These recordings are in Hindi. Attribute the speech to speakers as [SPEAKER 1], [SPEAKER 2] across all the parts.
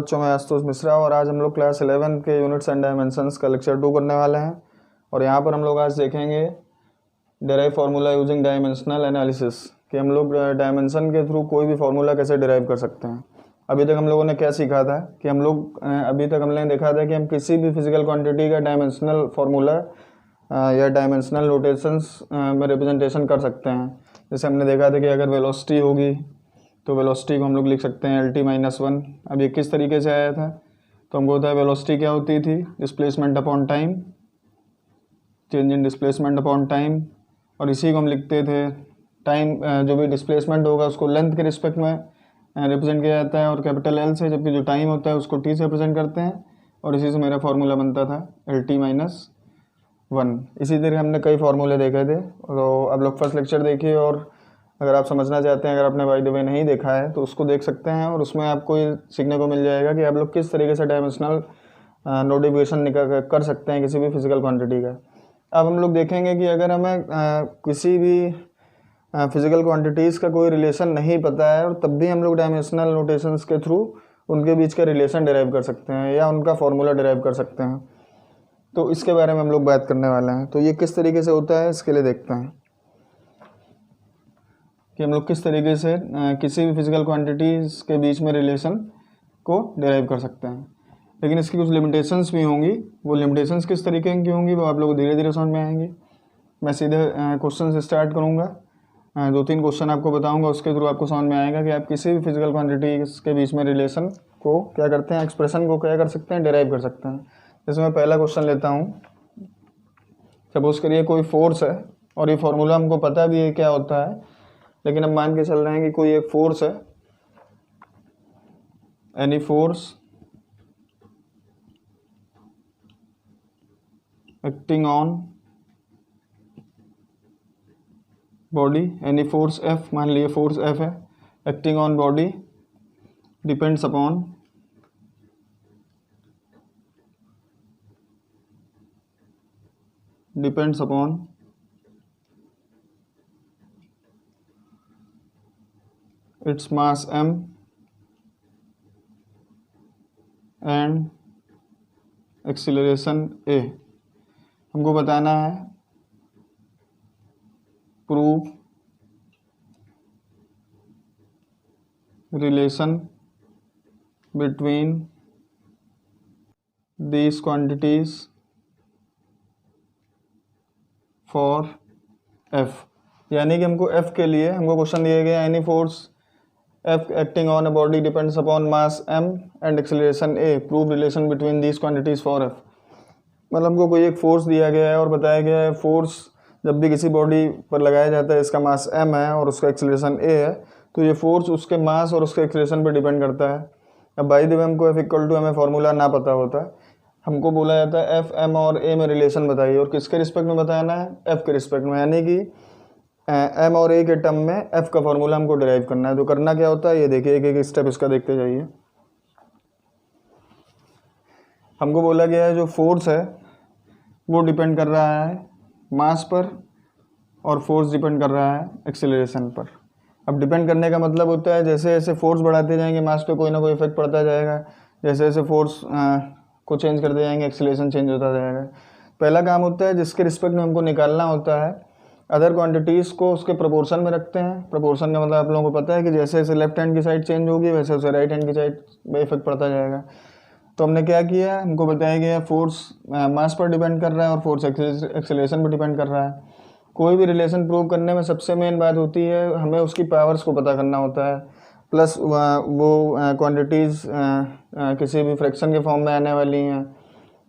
[SPEAKER 1] बच्चों, मैं आशुतोष मिश्रा और आज हम लोग क्लास 11 के यूनिट्स एंड डायमेंशंस का लेक्चर 2 करने वाले हैं। और यहाँ पर हम लोग आज देखेंगे derive formula using dimensional analysis कि हम लोग डायमेंशन के थ्रू कोई भी फार्मूला कैसे डिराइव कर सकते हैं। अभी तक हम लोगों ने क्या सीखा था कि अभी तक हमने देखा था कि हम किसी भी फिजिकल क्वांटिटी का डायमेंशनल फार्मूला या डायमेंशनल नोटेशंस में रिप्रेजेंटेशन कर सकते हैं। जैसे हमने देखा था कि अगर वेलोसिटी होगी तो वेलोसिटी को हम लोग लिख सकते हैं LT-1। अब ये किस तरीके से आया था, तो हमको होता है वेलोसिटी क्या होती थी, displacement upon time, change in displacement upon time. और इसी को हम लिखते थे टाइम, जो भी डिस्प्लेसमेंट होगा उसको लेंथ के रिस्पेक्ट में रिप्रेजेंट किया जाता है और कैपिटल L से, जबकि जो टाइम होता है उसको T से रिप्रेजेंट करते हैं। और इसी से मेरा फार्मूला बनता था LT-1। इसी तरह हमने कई फार्मूले देखे थे। तो अब लोग फर्स्ट लेक्चर देखिए, और अगर आप समझना चाहते हैं, अगर आपने बाय द वे नहीं देखा है तो उसको देख सकते हैं और उसमें आपको ये सीखने को मिल जाएगा कि आप लोग किस तरीके से डायमेंशनल नोटिफिकेशन कर सकते हैं किसी भी फिजिकल क्वांटिटी का। अब हम लोग देखेंगे कि अगर हमें किसी भी फिजिकल क्वांटिटीज़ का कोई रिलेशन नहीं पता है और तब भी हम लोग डायमेंशनल नोटेशंस के थ्रू उनके बीच का रिलेशन डिराइव कर सकते हैं या उनका फार्मूला डिराइव कर सकते हैं, तो इसके बारे में हम लोग बात करने वाले हैं। तो ये किस तरीके से होता है इसके लिए देखते हैं कि हम लोग किस तरीके से किसी भी फिजिकल क्वांटिटीज़ के बीच में रिलेशन को डिराइव कर सकते हैं। लेकिन इसकी कुछ लिमिटेशंस भी होंगी। वो लिमिटेशंस किस तरीके की होंगी वो आप लोग को धीरे धीरे समझ में आएंगी। मैं सीधे क्वेश्चन से स्टार्ट करूँगा, 2-3 क्वेश्चन आपको बताऊँगा, उसके थ्रू आपको समझ में आएगा कि आप किसी भी फिजिकल क्वान्टिटीज़ के बीच में रिलेशन को क्या करते हैं, एक्सप्रेशन को क्या कर सकते हैं, डिराइव कर सकते हैं। जैसे मैं पहला क्वेश्चन लेता हूँ। सपोज करिए कोई फोर्स है और ये फार्मूला हमको पता भी है क्या होता है, लेकिन अब मान के चल रहे हैं कि कोई एक फोर्स है, any force acting on body, any force F, मान लीजिए फोर्स F है, acting on body depends upon its mass m and acceleration a। हमको बताना है prove relation between these quantities for F। यानी कि हमको F के लिए हमको क्वेश्चन दिए गए any force F acting on a body depends upon mass m and acceleration a, prove relation between these quantities for F। मतलब हमको कोई एक फोर्स दिया गया है और बताया गया है फोर्स जब भी किसी बॉडी पर लगाया जाता है इसका मास m है और उसका एक्सेलरेशन a है, तो ये फोर्स उसके मास और उसके एक्सेलरेशन पर डिपेंड करता है। अब बाय द वे हमको F इक्वल टू हमें फार्मूला ना पता होता है, हमको बोला जाता है F m और a में रिलेशन बताइए, और किसके रिस्पेक्ट में बताना है, F के रिस्पेक्ट में। यानी कि m और a के टर्म में F का फार्मूला हमको डिराइव करना है। तो करना क्या होता है ये देखिए, एक एक स्टेप इसका देखते जाइए। हमको बोला गया है जो फोर्स है वो डिपेंड कर रहा है मास पर और फोर्स डिपेंड कर रहा है एक्सेलरेशन पर। अब डिपेंड करने का मतलब होता है जैसे जैसे फोर्स बढ़ाते जाएंगे मास पे कोई ना कोई इफेक्ट पड़ता जाएगा, जैसे जैसे फोर्स को चेंज करते जाएंगे एक्सेलरेशन चेंज होता जाएगा। पहला काम होता है जिसके रिस्पेक्ट में हमको निकालना होता है, अदर क्वांटिटीज़ को उसके प्रोपोर्शन में रखते हैं। प्रोपोर्शन का मतलब आप लोगों को पता है कि जैसे जैसे लेफ्ट हैंड की साइड चेंज होगी वैसे वैसे राइट हैंड की साइड में इफेक्ट पड़ता जाएगा। तो हमने क्या किया, हमको बताया गया फोर्स मास पर डिपेंड कर रहा है और फोर्स एक्सेलरेशन पर डिपेंड कर रहा है। कोई भी रिलेशन प्रूव करने में सबसे मेन बात होती है हमें उसकी पावर्स को पता करना होता है, प्लस वो क्वांटिटीज़ किसी भी फ्रैक्शन के फॉर्म में आने वाली हैं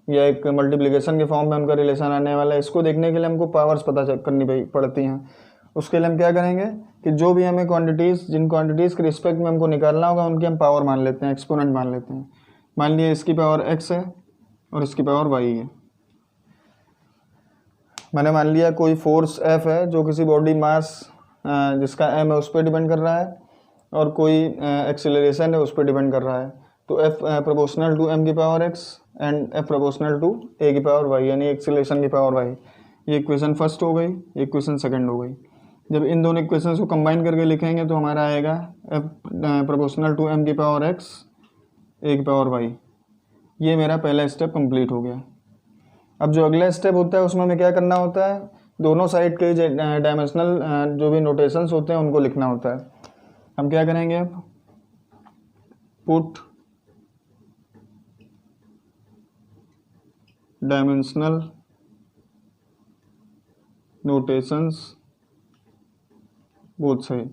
[SPEAKER 1] या एक मल्टीप्लिकेशन के फॉर्म में उनका रिलेशन आने वाला है। इसको देखने के लिए हमको पावर्स पता करनी पड़ती हैं। उसके लिए हम क्या करेंगे कि जो भी हमें क्वांटिटीज़, जिन क्वांटिटीज़ के रिस्पेक्ट में हमको निकालना होगा उनकी हम पावर मान लेते हैं, एक्सपोनेंट मान लेते हैं। मान लिया इसकी पावर x है और इसकी पावर y है। मैंने मान लिया कोई फोर्स F है जो किसी बॉडी मास जिसका m है उस पर डिपेंड कर रहा है और कोई एक्सेलरेशन है उस पर डिपेंड कर रहा है। तो F प्रोपोर्शनल टू m की power x and F proportional to a की पावर y, यानी एक्सेलरेशन की पावर y। ये इक्वेशन फर्स्ट हो गई, ये इक्वेशन सेकंड हो गई। जब इन दोनों इक्वेशन को कंबाइन करके लिखेंगे तो हमारा आएगा F प्रोपोर्शनल टू m की पावर x ए की पावर वाई। ये मेरा पहला स्टेप कंप्लीट हो गया। अब जो अगला स्टेप होता है उसमें हमें क्या करना होता है, दोनों साइड के डायमेंशनल जो भी नोटेशंस होते हैं उनको लिखना होता है। हम क्या करेंगे, अब put dimensional notations both side,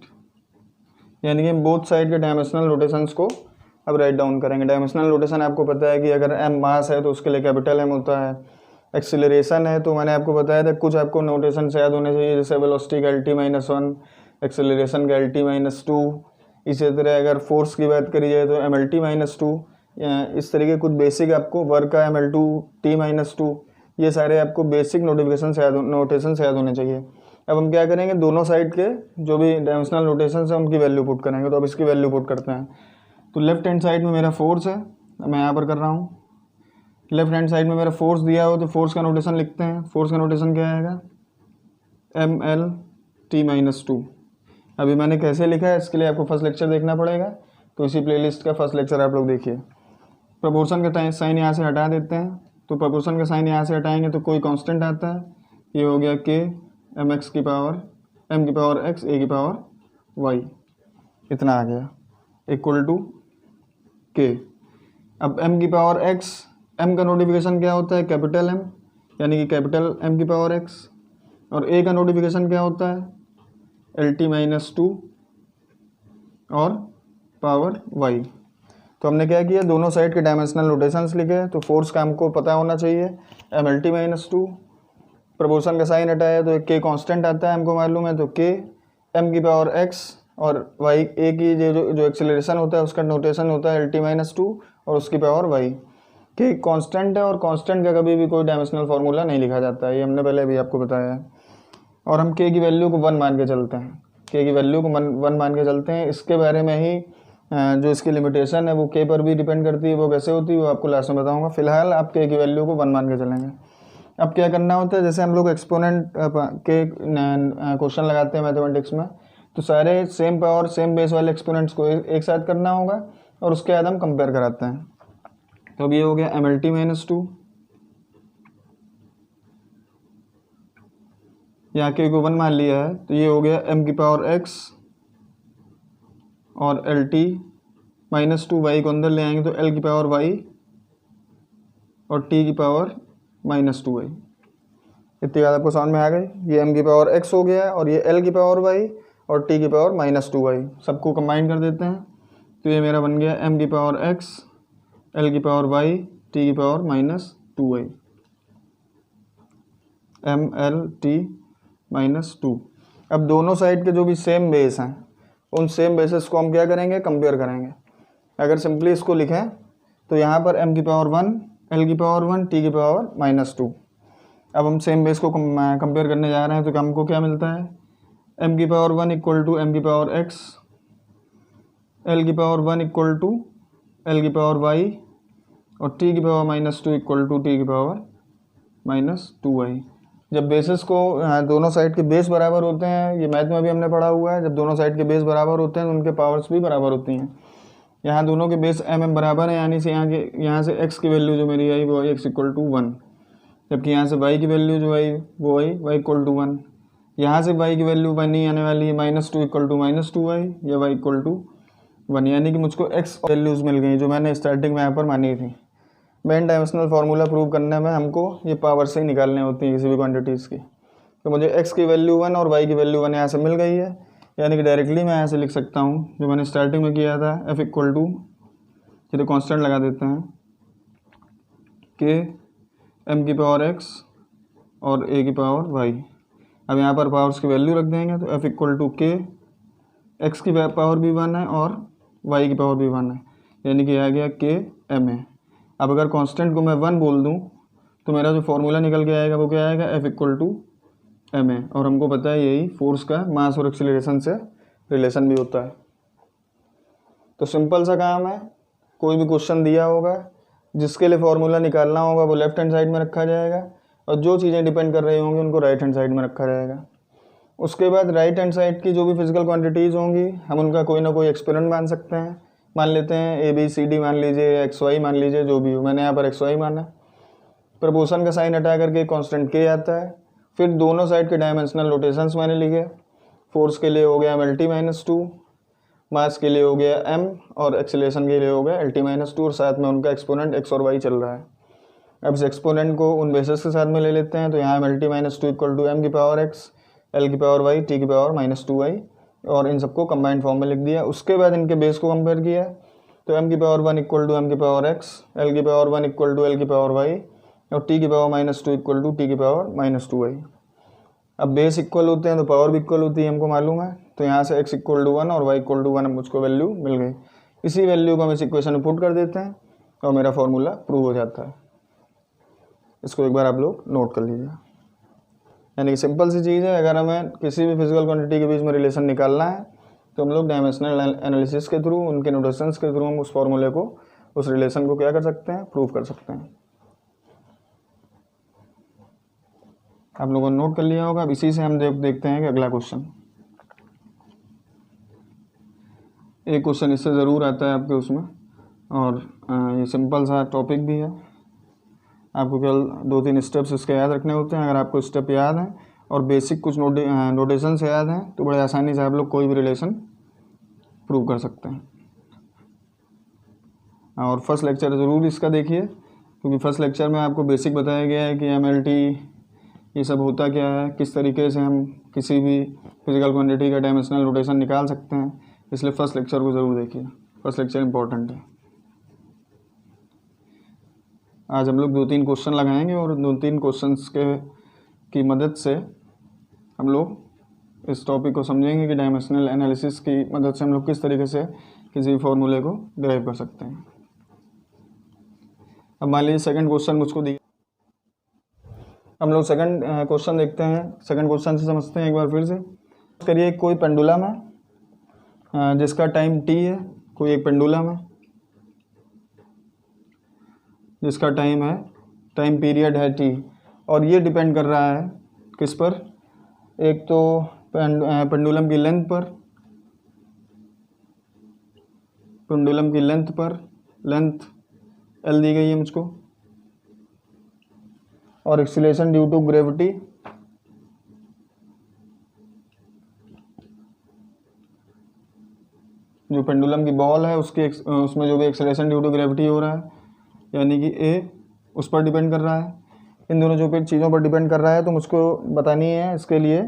[SPEAKER 1] यानी कि हम बोथ साइड के डायमेंशनल नोटेशंस को अब राइट डाउन करेंगे। डायमेंशनल नोटेशन आपको पता है कि अगर एम मास है तो उसके लिए कैपिटल एम होता है। एक्सीलरेशन है तो मैंने आपको बताया था कुछ आपको नोटेशन से याद होने चाहिए, जैसे वेलोसिटी का LT-1, एक्सीलरेशन का LT-2। इसी तरह अगर फोर्स की बात करी जाए तो MLT-2। इस तरीके कुछ बेसिक आपको वर्क का ML2T-2, ये सारे आपको बेसिक नोटिफिकेशन नोटेशन से याद होने चाहिए। अब हम क्या करेंगे, दोनों साइड के जो भी डायमेंशनल नोटेशन है उनकी वैल्यू पुट करेंगे। तो अब इसकी वैल्यू पुट करते हैं। तो लेफ्ट हैंड साइड में मेरा फोर्स है, मैं यहाँ पर कर रहा हूँ। लेफ्ट हैंड साइड में मेरा फोर्स दिया हो तो फोर्स का नोटेशन लिखते हैं। फोर्स का नोटेशन क्या आएगा, MLT-2। अभी मैंने कैसे लिखा है इसके लिए आपको फर्स्ट लेक्चर देखना पड़ेगा, तो इसी प्लेलिस्ट का फर्स्ट लेक्चर आप लोग देखिए। प्रोपोर्शन का साइन यहाँ से हटा देते हैं। तो प्रोपोर्शन का साइन यहाँ से हटाएंगे तो कोई कांस्टेंट आता है, ये हो गया K mx की पावर m की पावर x a की पावर y, इतना आ गया इक्वल टू K। अब m की पावर x, m का नोटिफिकेशन क्या होता है, कैपिटल M, यानी कि कैपिटल m की पावर x, और a का नोटिफिकेशन क्या होता है, LT-2 और पावर y। तो हमने क्या किया, दोनों साइड के डायमेंशनल नोटेशंस लिखे। तो फोर्स का हमको पता होना चाहिए MLT-2, प्रोपोर्शन का साइन हटाया तो K कांस्टेंट आता है हमको मालूम है, तो K m की पावर x और y a की जो एक्सेलरेशन होता है उसका नोटेशन होता है LT-2 और उसकी पावर y। K कांस्टेंट है और कांस्टेंट का कभी भी कोई डायमेंशनल फार्मूला नहीं लिखा जाता है, ये हमने पहले भी आपको बताया है। और हम K की वैल्यू को 1 मान के चलते हैं, K की वैल्यू को 1 मान के चलते हैं। इसके बारे में ही जो इसकी लिमिटेशन है वो K पर भी डिपेंड करती है, वो कैसे होती है वो आपको लास्ट में बताऊँगा। फिलहाल आप K की वैल्यू को 1 मान के चलेंगे। अब क्या करना होता है, जैसे हम लोग एक्सपोनेंट के क्वेश्चन लगाते हैं मैथमेटिक्स में, तो सारे सेम पावर सेम बेस वाले एक्सपोनेंट्स को एक साथ करना होगा और उसके बाद हम कंपेयर कराते हैं। तो अब ये हो गया MLT-2, यहाँ K को 1 मान लिया है, तो ये हो गया m की पावर x और LT-2 y को अंदर ले आएंगे तो l की पावर y और t की पावर -2y। इतनी बात आपको समझ में आ गई। ये m की पावर x हो गया और ये l की पावर y और t की पावर -2y, सबको कंबाइन कर देते हैं। तो ये मेरा बन गया m की पावर x, l की पावर y, t की पावर -2y, MLT-2। अब दोनों साइड के जो भी सेम बेस हैं उन सेम बेसिस को हम क्या करेंगे, कंपेयर करेंगे। अगर सिंपली इसको लिखें तो यहाँ पर m की पावर 1, l की पावर 1, t की पावर -2। अब हम सेम बेस को कंपेयर करने जा रहे हैं तो हमको क्या मिलता है, m की पावर 1 इक्वल टू m की पावर x, l की पावर 1 इक्वल टू l की पावर y और t की पावर -2 इक्वल टू t की पावर -2y। जब बेसिस को दोनों साइड के बेस बराबर होते हैं, ये मैथ में भी हमने पढ़ा हुआ है, जब दोनों साइड के बेस बराबर होते हैं तो उनके पावर्स भी बराबर होती हैं। यहाँ दोनों के बेस m बराबर है, यानी से यहाँ से x की वैल्यू जो मेरी आई वो आई x इक्वल टू 1, जबकि यहाँ से y की वैल्यू जो आई वो आई y इक्वल टू 1। यहाँ से y की वैल्यू 1 नहीं आने वाली है, -2 इक्वल टू -2y या y इक्वल टू 1, यानी कि मुझको x वैल्यूज़ मिल गई जो मैंने स्टार्टिंग में यहाँ पर मानी थी। मेन डायमेंशनल फार्मूला प्रूव करने में हमको ये पावर से ही निकालने होती है किसी भी क्वांटिटीज़ की। तो मुझे x की वैल्यू 1 और y की वैल्यू 1 यहाँ से मिल गई है, यानी कि डायरेक्टली मैं यहाँ से लिख सकता हूँ जो मैंने स्टार्टिंग में किया था, f इक्वल टू, चलिए कॉन्स्टेंट लगा देते हैं, k m की पावर x और a की पावर y। अब यहाँ पर पावर्स की वैल्यू रख देंगे तो f equal to k, x की पावर भी 1 है और y की पावर भी 1 है, यानी कि आ गया k m है। अब अगर कांस्टेंट को मैं 1 बोल दूं तो मेरा जो फॉर्मूला निकल के आएगा वो क्या आएगा, F equal to m a. और हमको पता है यही फोर्स का मास और एक्सीलरेशन से रिलेशन भी होता है। तो सिंपल सा काम है, कोई भी क्वेश्चन दिया होगा जिसके लिए फॉर्मूला निकालना होगा वो लेफ्ट हैंड साइड में रखा जाएगा और जो चीज़ें डिपेंड कर रही होंगी उनको राइट हैंड साइड में रखा जाएगा। उसके बाद राइट हैंड साइड की जो भी फिजिकल क्वांटिटीज़ होंगी हम उनका कोई ना कोई एक्सपेरिमेंट मान सकते हैं, मान लेते हैं ए बी सी डी मान लीजिए, एक्स वाई मान लीजिए, जो भी हो, मैंने यहाँ पर एक्स वाई माना। प्रपोर्शन का साइन हटा करके कांस्टेंट के आता है। फिर दोनों साइड के डायमेंशनल रोटेशंस मैंने लिखे। फोर्स के लिए हो गया mt-2, मास के लिए हो गया m, और एक्सेलरेशन के लिए हो गया lt-2, और साथ में उनका एक्सपोनेंट x और y चल रहा है। अब इस एक्सपोनेंट को उन बेसिस के साथ में ले लेते हैं। तो यहाँ mt-2 इक्वल टू m की पावर x, l की पावर y, t की पावर -2y, और इन सबको कंबाइंड फॉर्म में लिख दिया। उसके बाद इनके बेस को कंपेयर किया तो m की पावर 1 इक्वल टू m की पावर x, l की पावर 1 इक्वल टू l की पावर y, और t की पावर -2 इक्वल टू t की पावर -2y। अब बेस इक्वल होते हैं तो पावर भी इक्वल होती है, हमको मालूम है। तो यहाँ से x इक्वल टू 1 और y इक्वल टू 1 मुझको वैल्यू मिल गई। इसी वैल्यू को हम इस इक्वेशन में पुट कर देते हैं और मेरा फॉर्मूला प्रूव हो जाता है। इसको एक बार आप लोग नोट कर लीजिए। यानी कि सिंपल सी चीज़ है, अगर हमें किसी भी फिजिकल क्वांटिटी के बीच में रिलेशन निकालना है तो हम लोग डायमेंशनल एनालिसिस के थ्रू, उनके नोटेशंस के थ्रू हम उस फॉर्मूले को, उस रिलेशन को क्या कर सकते हैं, प्रूव कर सकते हैं। आप लोगों ने नोट कर लिया होगा। अब इसी से हम देखते हैं कि अगला क्वेश्चन, एक क्वेश्चन इससे ज़रूर आता है आपके उसमें, और ये सिंपल सा टॉपिक भी है। आपको केवल 2-3 स्टेप्स इसके याद रखने होते हैं। अगर आपको स्टेप याद हैं और बेसिक कुछ नोटेशन से याद हैं तो बड़े आसानी से आप लोग कोई भी रिलेशन प्रूव कर सकते हैं। और फर्स्ट लेक्चर ज़रूर इसका देखिए, क्योंकि फर्स्ट लेक्चर में आपको बेसिक बताया गया है कि MLT ये सब होता क्या है, किस तरीके से हम किसी भी फिजिकल क्वांटिटी का डायमेंशनल रोटेशन निकाल सकते हैं। इसलिए फर्स्ट लेक्चर को ज़रूर देखिए, फर्स्ट लेक्चर इंपॉर्टेंट है। आज हम लोग 2-3 क्वेश्चन लगाएंगे और 2-3 क्वेश्चंस की मदद से हम लोग इस टॉपिक को समझेंगे कि डायमेंशनल एनालिसिस की मदद से हम लोग किस तरीके से किसी भी फॉर्मूले को डिराइव कर सकते हैं। अब मान लीजिए सेकंड क्वेश्चन मुझको दिया, हम लोग सेकंड क्वेश्चन देखते हैं। सेकंड क्वेश्चन से समझते हैं एक बार फिर से। करिए कोई पेंडुलम है जिसका टाइम t है, कोई एक पेंडुलम है जिसका टाइम पीरियड है t, और ये डिपेंड कर रहा है किस पर, एक तो पेंडुलम की लेंथ पर, पेंडुलम की लेंथ पर, लेंथ l दी गई है मुझको, और एक्सीलरेशन ड्यू टू ग्रेविटी जो पेंडुलम की बॉल है उसकी उसमें जो भी एक्सीलरेशन ड्यू टू ग्रेविटी हो रहा है, यानी कि a उस पर डिपेंड कर रहा है। इन दोनों जो भी चीज़ों पर डिपेंड कर रहा है तो मुझको बतानी है इसके लिए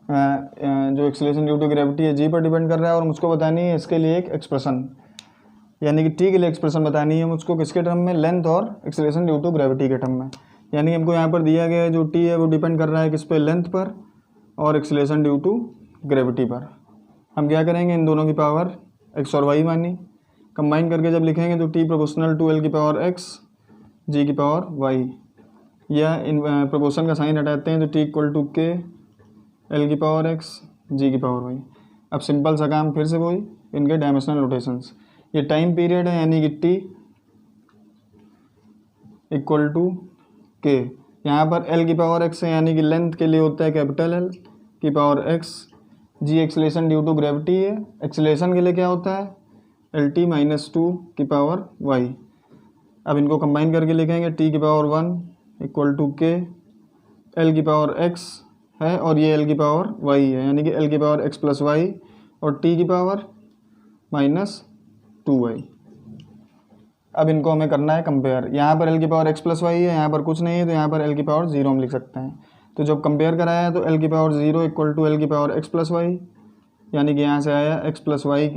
[SPEAKER 1] जो एक्सीलरेशन ड्यू टू ग्रेविटी है g पर डिपेंड कर रहा है, और मुझको बतानी है इसके लिए एक एक्सप्रेशन, यानी कि t के लिए एक्सप्रेशन बतानी है मुझको, किसके टर्म में, लेंथ और एक्सीलरेशन ड्यू टू ग्रेविटी के टर्म में। यानी हमको यहाँ पर दिया गया है जो t है वो डिपेंड कर रहा है किस पे, लेंथ पर और एक्सीलरेशन ड्यू टू ग्रेविटी पर। हम क्या करेंगे, इन दोनों की पावर x और y मानी, कंबाइन करके जब लिखेंगे तो t प्रोपोर्शनल टू l की पावर x, g की पावर y, या इन प्रोपोर्शन का साइन हटाते हैं तो t equal to k, l की पावर x, g की पावर y। अब सिंपल सा काम फिर से वही, इनके डायमेंशनल रोटेशंस। ये टाइम पीरियड है यानी कि t इक्वल टू k, यहाँ पर l की पावर x है यानी कि लेंथ के लिए होता है कैपिटल L की power x, g acceleration due to gravity है, एक्सीलरेशन के लिए क्या होता है, LT-2 की पावर y। अब इनको कंबाइन करके लिखेंगे t की power 1 equal to k, l की पावर x है और ये l की पावर y है, यानी कि l की पावर x प्लस y, और t की पावर -2y। अब इनको हमें करना है कंपेयर। यहाँ पर l की पावर x प्लस y है, यहाँ पर कुछ नहीं है तो यहाँ पर l की पावर 0 हम लिख सकते हैं। तो जब कंपेयर कराया है तो l की पावर 0 इक्वल टू l की पावर x प्लस y, यानी कि यहाँ से आया x प्लस y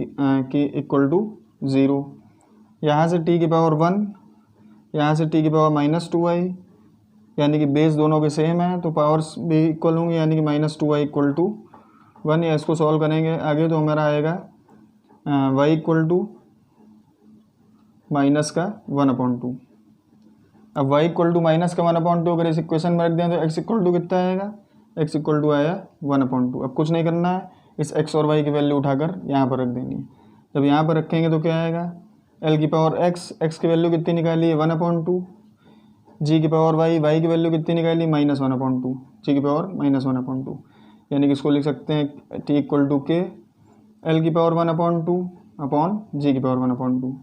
[SPEAKER 1] की इक्वल टू 0। यहाँ से t की पावर 1, यहाँ से t की पावर -2y, यानी कि बेस दोनों के सेम है तो पावर्स भी इक्वल होंगे, यानी कि -2y इक्वल टू 1। या इसको सॉल्व करेंगे आगे तो हमारा आएगा y इक्वल टू माइनस का 1/2। अब y इक्वल टू माइनस का 1/2 अगर इस इक्वेशन में रख दें तो x इक्वल टू कितना आएगा, x इक्वल टू आया 1/2। अब कुछ नहीं करना है, इस x और y की वैल्यू उठाकर यहाँ पर रख देनी है। जब यहाँ पर रखेंगे तो क्या आएगा, l की पावर x की वैल्यू कितनी निकाली है 1/2, g की पावर y की वैल्यू कितनी निकाली -1/2, g की पावर -1/2, यानी कि इसको लिख सकते हैं t equal to k, l की पावर 1/2 अपॉन जी की पावर 1/2,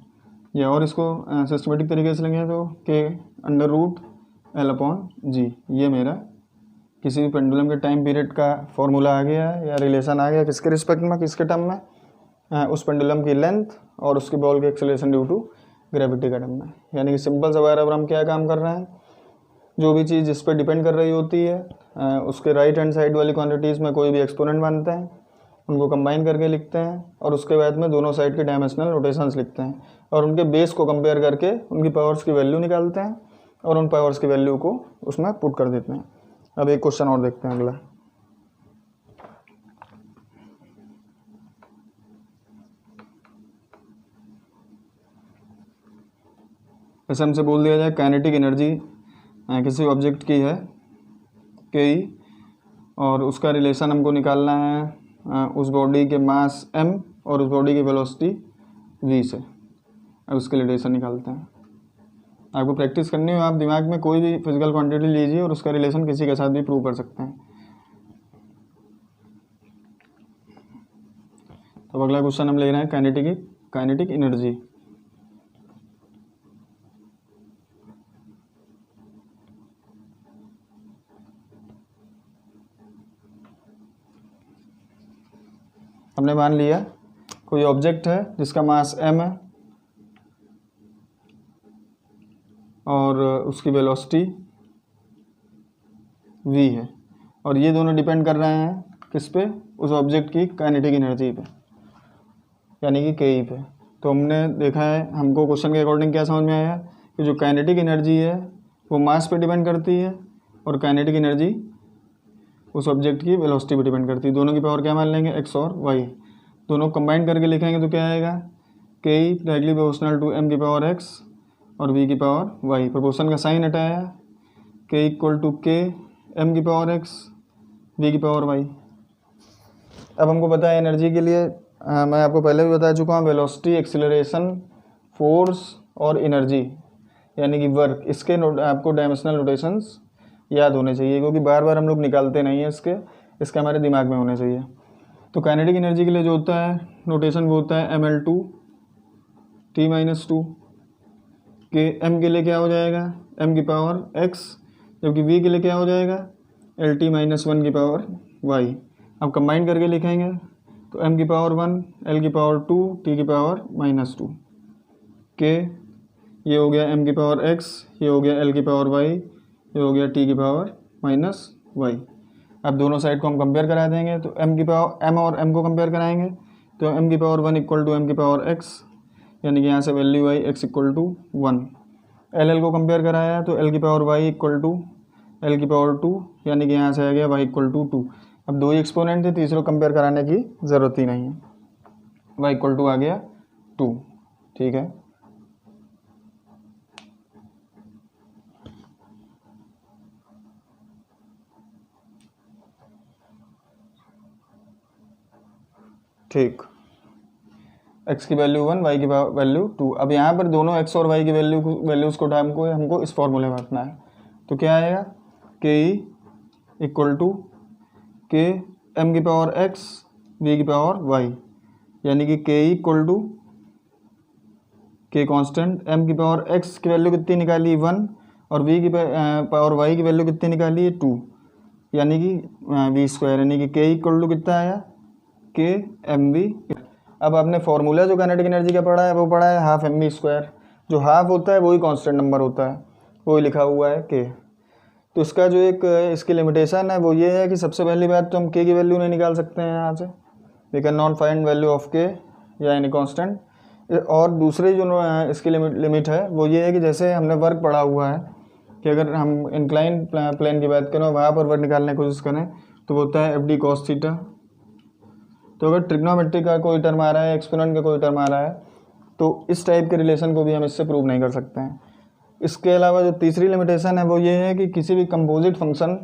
[SPEAKER 1] या और इसको सिस्टमेटिक तरीके से लेंगे तो के अंडर रूट एल अपॉन जी। ये मेरा किसी भी पेंडुलम के टाइम पीरियड का फॉर्मूला आ गया है या रिलेशन आ गया किसके रिस्पेक्ट में, किसके टर्म में, उस पेंडुलम की लेंथ और उसके बॉल के एक्सेलरेशन ड्यू टू ग्रेविटी का टर्म में। यानी कि सिंपल सा बार अब हम क्या काम कर रहे हैं, जो भी चीज़ जिस पर डिपेंड कर रही होती है उसके राइट हैंड साइड वाली क्वांटिटीज़ में कोई भी एक्सपोनेंट मानते हैं, उनको कंबाइन करके लिखते हैं और उसके बाद में दोनों साइड के डायमेंशनल रोटेशंस लिखते हैं और उनके बेस को कंपेयर करके उनकी पावर्स की वैल्यू निकालते हैं और उन पावर्स की वैल्यू को उसमें पुट कर देते हैं। अब एक क्वेश्चन और देखते हैं अगला। जैसे हमसे बोल दिया जाए काइनेटिक एनर्जी किसी ऑब्जेक्ट की है के और उसका रिलेशन हमको निकालना है उस बॉडी के मास m और उस बॉडी की वेलोसिटी v से। अब उसके रिलेशन निकालते हैं। आपको प्रैक्टिस करनी हो, आप दिमाग में कोई भी फिजिकल क्वांटिटी लीजिए और उसका रिलेशन किसी के साथ भी प्रूव कर सकते हैं। तो अगला क्वेश्चन हम ले रहे हैं काइनेटिक एनर्जी। हमने मान लिया कोई ऑब्जेक्ट है जिसका मास m है और उसकी वेलोसिटी v है और ये दोनों डिपेंड कर रहे हैं किस पे, उस ऑब्जेक्ट की काइनेटिक एनर्जी पे, यानी कि के पे। तो हमने देखा है, हमको क्वेश्चन के अकॉर्डिंग क्या समझ में आया कि जो काइनेटिक एनर्जी है वो मास पे डिपेंड करती है और काइनेटिक एनर्जी उस ऑब्जेक्ट की वेलोसिटी पे डिपेंड करती है। दोनों की पावर क्या मान लेंगे, x और y। दोनों कंबाइन करके लिखेंगे तो क्या आएगा, के डायरेक्टली प्रोपोर्शनल टू m की पावर x और v की पावर y। प्रोपोर्शन का साइन हटाया, के इक्वल टू के m की पावर x v की पावर y। अब हमको पता है एनर्जी के लिए मैं आपको पहले भी बता चुका हूँ, वेलोसिटी, एक्सीलरेशन, फोर्स और एनर्जी यानी कि वर्क, इसके आपको डायमेंशनल रोटेशंस याद होने चाहिए क्योंकि बार बार हम लोग निकालते नहीं हैं इसके हमारे दिमाग में होने चाहिए। तो काइनेटिक एनर्जी के लिए जो होता है नोटेशन वो होता है ml2 t-2 के m के लिए क्या हो जाएगा m की पावर x, जबकि v के लिए क्या हो जाएगा lt-1 की पावर y। अब कंबाइन करके लिखेंगे तो m की पावर 1, l की पावर 2, t की पावर -2 के, ये हो गया m की पावर x, ये हो गया l की पावर y, ये हो गया t की पावर -y। अब दोनों साइड को हम कंपेयर करा देंगे तो m की पावर m और m को कंपेयर कराएंगे तो m की पावर 1 इक्वल टू m की पावर x, यानी कि यहाँ से वैल्यू आई x इक्वल टू 1। l को कंपेयर कराया तो l की power y equal to l की पावर 2, यानी कि यहाँ से आ गया y इक्वल टू 2। अब दो ही एक्सपोनेंट थे, तीसरे कंपेयर कराने की ज़रूरत ही नहीं है, y इक्वल टू आ गया 2। ठीक है, ठीक। x की वैल्यू 1, y की वैल्यू 2। अब यहाँ पर दोनों x और y की वैल्यूज़ को हमको इस फॉर्मूले में रखना है। तो क्या आएगा, के इक्वल टू के m की पावर x, v की पावर y, यानी कि के इक्वल टू के कांस्टेंट, m की पावर x की वैल्यू कितनी निकाली 1 और v की पावर y की वैल्यू कितनी निकाली है 2, यानी कि v स्क्वायर, यानी कि के इक्वल टू कितना आया के एम वी। अब आपने फॉर्मूला जो काइनेटिक एनर्जी का पढ़ा है वो पढ़ा है हाफ एम वी स्क्वायर। जो हाफ होता है वही कांस्टेंट नंबर होता है, वही लिखा हुआ है के। तो इसका जो एक इसकी लिमिटेशन है वो ये है कि सबसे पहली बात तो हम के की वैल्यू नहीं निकाल सकते हैं यहाँ से, we can not find value of k या एनी कांस्टेंट। और दूसरी जो इसकी लिमिट है वो ये है कि जैसे हमने वर्क पढ़ा हुआ है कि अगर हम इंक्लाइन प्लेन की बात करें वहाँ पर वर्क निकालने की कोशिश करें तो वो होता है एफ डी कॉस थीटा। तो अगर ट्रिग्नोमेट्री का कोई टर्म आ रहा है, एक्सपोनेंट का कोई टर्म आ रहा है, तो इस टाइप के रिलेशन को भी हम इससे प्रूव नहीं कर सकते हैं। इसके अलावा जो तीसरी लिमिटेशन है वो ये है कि किसी भी कंपोजिट फंक्शन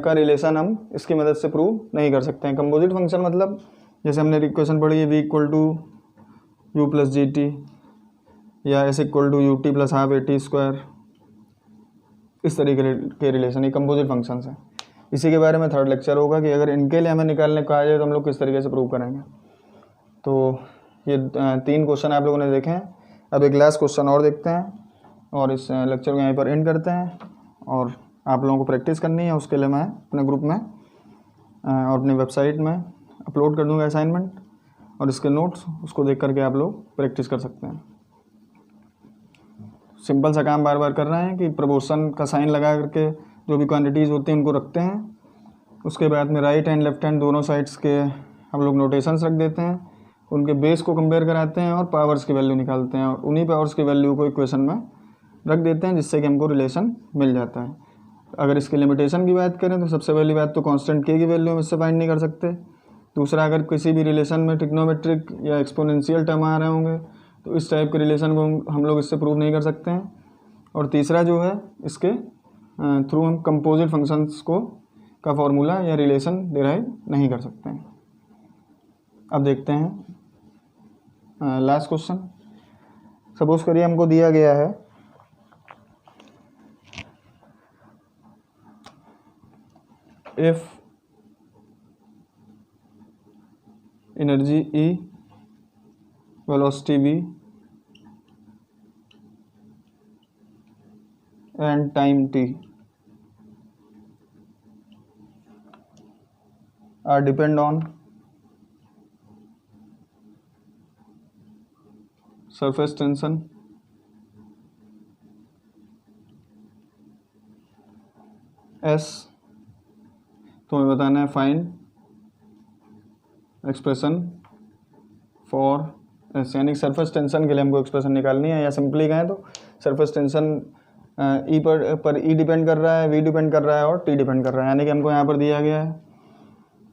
[SPEAKER 1] का रिलेशन हम इसकी मदद से प्रूव नहीं कर सकते हैं। कंपोजिट फंक्शन मतलब जैसे हमने इक्वेशन पढ़ी है v equal to u plus g t या s equal to u t plus half a t square, इस तरीके के रिलेशन ये कंपोजिट फंक्शंस हैं। इसी के बारे में थर्ड लेक्चर होगा कि अगर इनके लिए हमें निकालने कहा जाए तो हम लोग किस तरीके से प्रूव करेंगे। तो ये 3 क्वेश्चन आप लोगों ने देखे हैं। अब एक लास्ट क्वेश्चन और देखते हैं और इस लेक्चर को यहीं पर एंड करते हैं। और आप लोगों को प्रैक्टिस करनी है, उसके लिए मैं अपने ग्रुप में और अपनी वेबसाइट में अपलोड कर दूंगा असाइनमेंट, और इसके नोट्स उसको देख करके आप लोग प्रैक्टिस कर सकते हैं। सिंपल सा काम बार बार कर रहे हैं कि प्रपोर्शन का साइन लगा करके जो भी क्वांटिटीज़ होती हैं उनको रखते हैं। उसके बाद में राइट हैंड लेफ्ट हैंड दोनों साइड्स के हम लोग नोटेशंस रख देते हैं, उनके बेस को कंपेयर कराते हैं और पावर्स की वैल्यू निकालते हैं, और उन्हीं पावर्स की वैल्यू को इक्वेशन में रख देते हैं, जिससे कि हमको रिलेशन मिल जाता है। अगर इसके लिमिटेशन की बात करें तो सबसे पहली बात तो कांस्टेंट के की वैल्यू हम इससे फाइंड नहीं कर सकते। दूसरा, अगर किसी भी रिलेशन में ट्रिग्नोमेट्रिक या एक्सपोनेंशियल टर्म आ रहे होंगे तो इस टाइप के रिलेशन को हम लोग इससे प्रूव नहीं कर सकते हैं। और तीसरा जो है, इसके थ्रू हम कंपोजिट फंक्शंस को का फॉर्मूला या रिलेशन डिराइव नहीं कर सकते हैं। अब देखते हैं लास्ट क्वेश्चन। सपोज करिए हमको दिया गया है if energy E, velocity V and time t are depend on surface tension, S, तो हमें बताना है फाइंड एक्सप्रेशन फॉर एस, यानी सरफेस टेंशन के लिए हमको एक्सप्रेशन निकालनी है, या सिंपली कहें तो सरफेस टेंशन ई पर ई डिपेंड कर रहा है, वी डिपेंड कर रहा है और टी डिपेंड कर रहा है। यानी कि हमको यहाँ पर दिया गया है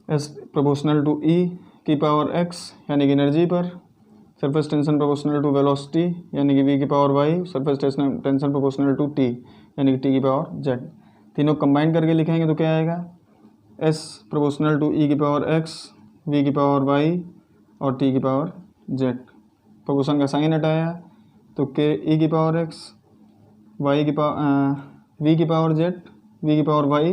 [SPEAKER 1] एस प्रोपोर्शनल टू ई की पावर एक्स यानी कि एनर्जी पर, surface tension proportional to velocity यानी कि वी की power y, surface tension proportional to t यानी कि टी की पावर जेड। तीनों कंबाइन करके लिखेंगे तो क्या आएगा, एस प्रोपोर्शनल टू ई की पावर एक्स, वी की पावर वाई और टी की पावर जेड। प्रोपोर्शन का साइन हटाया तो के ई की पावर एक्स, वाई की पावर वी की पावर जेड, वी की पावर वाई,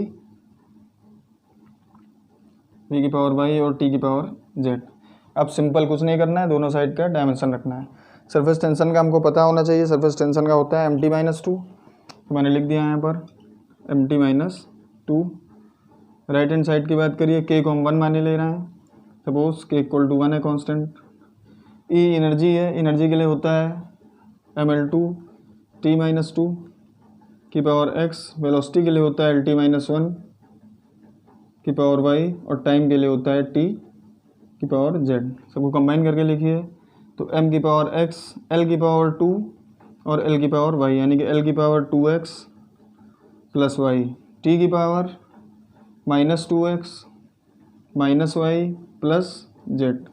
[SPEAKER 1] वी की पावर वाई और टी की पावर जेड। अब सिंपल कुछ नहीं करना है, दोनों साइड का डायमेंशन रखना है। सरफेस टेंशन का हमको पता होना चाहिए, सरफेस टेंशन का होता है mt-2, तो मैंने लिख दिया यहाँ पर mt-2। राइट हैंड साइड की बात करिए, के को हम 1 माने ले रहे हैं, सपोज के इक्वल टू 1 है कांस्टेंट। ई एनर्जी है, एनर्जी के लिए होता है ml2 t-2 की पावर x, वेलोसिटी के लिए होता है lt-1 की पावर y और टाइम के लिए होता है t की पावर z। सबको कंबाइन करके लिखिए तो m की पावर x, l की पावर 2 और l की पावर y यानी कि l की power 2x plus y, t की power -2x minus y plus z.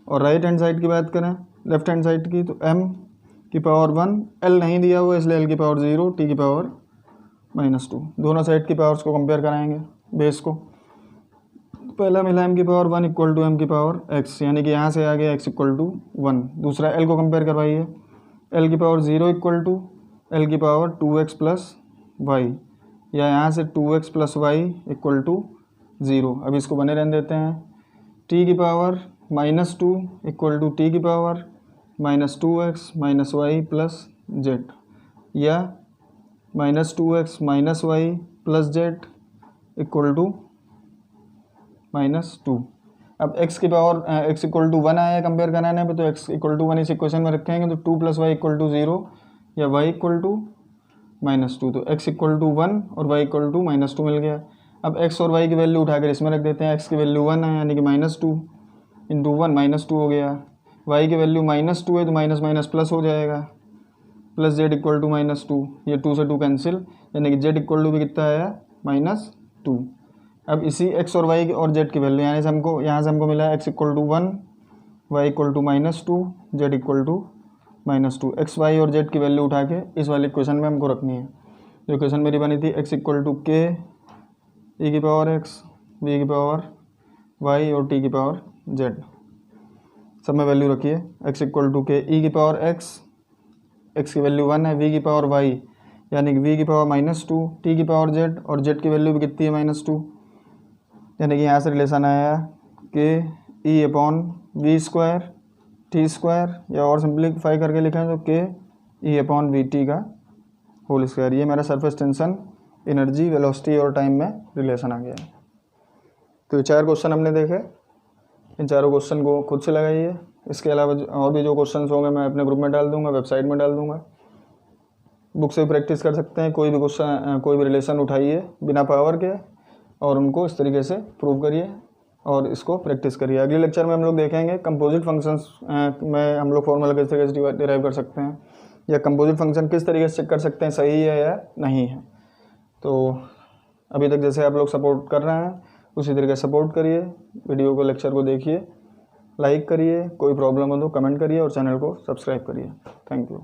[SPEAKER 1] और राइट हैंड साइड की बात करें, लेफ्ट हैंड साइड की, तो m की पावर 1, l नहीं दिया हुआ इसलिए l की पावर 0, t की पावर -2। दोनों साइड की पावर्स को कंपेयर कराएंगे बेस को। पहला मिला m की पावर 1 इक्वल टू m की पावर x, यानी कि यहाँ से आ गया x इक्वल टू 1। दूसरा l को कंपेयर करवाइए, l की पावर 0 इक्वल टू l की पावर 2x प्लस वाई, या यहाँ से 2x plus Y equal to 0। अब इसको बने रहने देते हैं। t की पावर -2 इक्वल टू टी की power -2x minus y plus z, या -2x minus y plus z equal to -2। अब x की पावर x इक्वल टू 1 आया कंपेयर कराने पे, तो x इक्वल टू 1 इस इक्वेशन में रखेंगे तो 2 प्लस वाई इक्वल टू 0 या y इक्वल टू -2। तो x इक्वल टू 1 और y इक्वल टू -2 मिल गया। अब x और y की वैल्यू उठाकर इसमें रख देते हैं। x की वैल्यू 1 है यानी कि -2 इंटू 1 -2 हो गया। y की वैल्यू -2 है तो माइनस माइनस प्लस हो जाएगा, प्लस z इक्वल टू -2, ये 2 से 2 कैंसिल, यानी कि z इक्वल टू भी कितना आया -2। अब इसी x और y और z की वैल्यू यहाँ से हमको मिला है x equal to 1, y equal to -2, z equal to -2। x y और z की वैल्यू उठा के इस वाले इक्वेशन में हमको रखनी है। जो इक्वेशन मेरी बनी थी x इक्वल टू के ई की पावर x, v की पावर y और t की पावर z, सब में वैल्यू रखिए। x इक्वल टू के ई की पावर x की वैल्यू 1 है, v की पावर y यानी कि v की पावर -2, t की पावर z और z की वैल्यू भी कितनी है -2, यानी कि यहाँ से रिलेशन आया कि e upon v square t square, या और सिंप्लीफाई करके लिखें तो k e upon v t का होल स्क्वायर। ये मेरा सरफेस टेंशन, एनर्जी, वेलोसिटी और टाइम में रिलेशन आ गया है। तो ये 4 क्वेश्चन हमने देखे, इन चारों क्वेश्चन को खुद से लगाइए। इसके अलावा और भी जो क्वेश्चन होंगे मैं अपने ग्रुप में डाल दूंगा, वेबसाइट में डाल दूंगा। बुक से प्रैक्टिस कर सकते हैं, कोई भी क्वेश्चन, कोई भी रिलेशन उठाइए बिना पावर के और उनको इस तरीके से प्रूव करिए और इसको प्रैक्टिस करिए। अगले लेक्चर में हम लोग देखेंगे कंपोजिट फंक्शंस में हम लोग फॉर्मूला किस तरीके से डिराइव कर सकते हैं, या कंपोजिट फंक्शन किस तरीके से चेक कर सकते हैं सही है या नहीं है। तो अभी तक जैसे आप लोग सपोर्ट कर रहे हैं उसी तरीके से सपोर्ट करिए, वीडियो को, लेक्चर को देखिए, लाइक करिए, कोई प्रॉब्लम हो तो कमेंट करिए और चैनल को सब्सक्राइब करिए। Thank you.